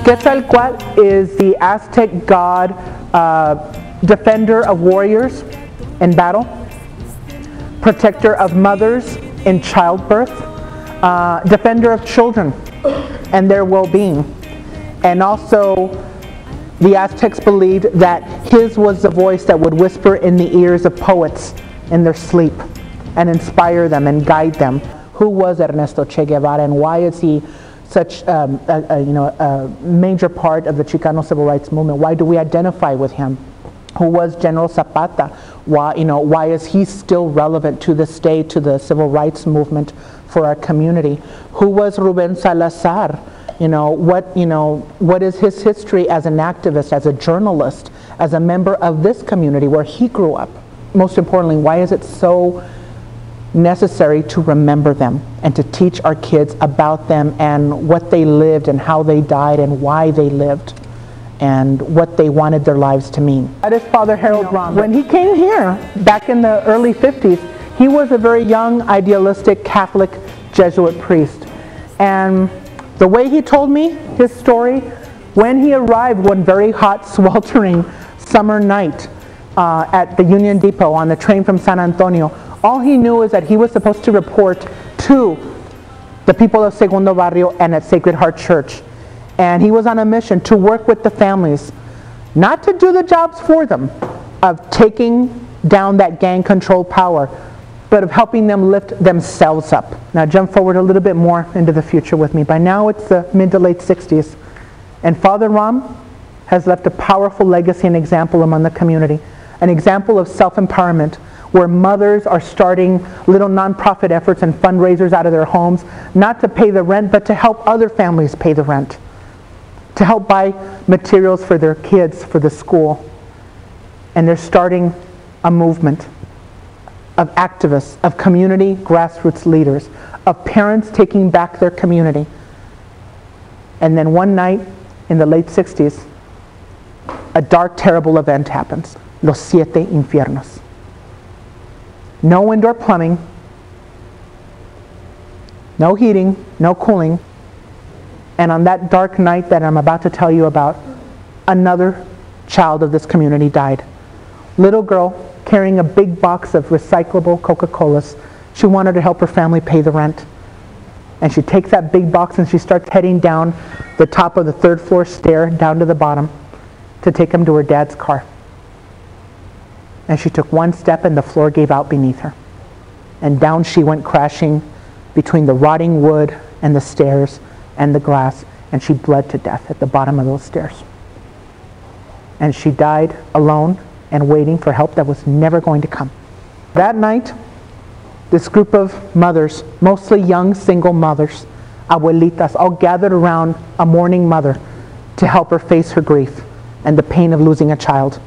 Quetzalcoatl is the Aztec god, defender of warriors in battle, protector of mothers in childbirth, defender of children and their well-being. And also, the Aztecs believed that his was the voice that would whisper in the ears of poets in their sleep and inspire them and guide them. Who was Ernesto Che Guevara, and why is he such a major part of the Chicano civil rights movement? Why do we identify with him? Who was General Zapata? Why is he still relevant to this day to the civil rights movement for our community? Who was Ruben Salazar? What is his history as an activist, as a journalist, as a member of this community where he grew up? Most importantly, why is it so necessary to remember them and to teach our kids about them and what they lived and how they died and why they lived and what they wanted their lives to mean? That is Father Harold Ron. When he came here back in the early 50s, he was a very young, idealistic Catholic Jesuit priest. And the way he told me his story, when he arrived one very hot, sweltering summer night at the Union Depot on the train from San Antonio, all he knew is that he was supposed to report to the people of Segundo Barrio and at Sacred Heart Church. And he was on a mission to work with the families, not to do the jobs for them of taking down that gang-controlled power, but of helping them lift themselves up. Now jump forward a little bit more into the future with me. By now it's the mid to late 60s, and Father Ram has left a powerful legacy and example among the community, an example of self-empowerment, where mothers are starting little nonprofit efforts and fundraisers out of their homes, not to pay the rent, but to help other families pay the rent, to help buy materials for their kids for the school. And they're starting a movement of activists, of community grassroots leaders, of parents taking back their community. And then one night in the late 60s, a dark, terrible event happens. Los Siete Infiernos. No indoor plumbing, no heating, no cooling. And on that dark night that I'm about to tell you about, another child of this community died. Little girl carrying a big box of recyclable Coca-Colas. She wanted to help her family pay the rent. And she takes that big box and she starts heading down the top of the third floor stair down to the bottom to take him to her dad's car. And she took one step and the floor gave out beneath her. And down she went crashing between the rotting wood and the stairs and the glass, and she bled to death at the bottom of those stairs. And she died alone and waiting for help that was never going to come. That night, this group of mothers, mostly young single mothers, abuelitas, all gathered around a mourning mother to help her face her grief and the pain of losing a child.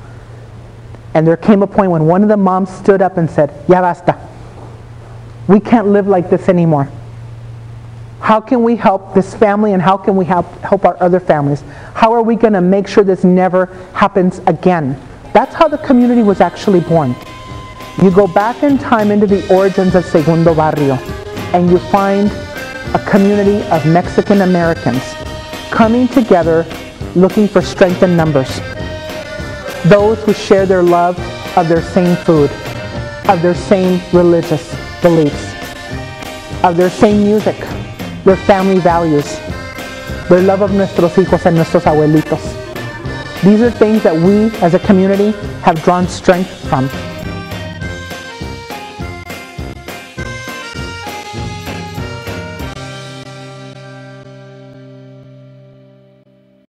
And there came a point when one of the moms stood up and said, "Ya basta. We can't live like this anymore. How can we help this family and how can we help our other families? How are we going to make sure this never happens again?" That's how the community was actually born. You go back in time into the origins of Segundo Barrio and you find a community of Mexican Americans coming together looking for strength in numbers. Those who share their love of their same food, of their same religious beliefs, of their same music, their family values, their love of nuestros hijos and nuestros abuelitos. These are things that we as a community have drawn strength from.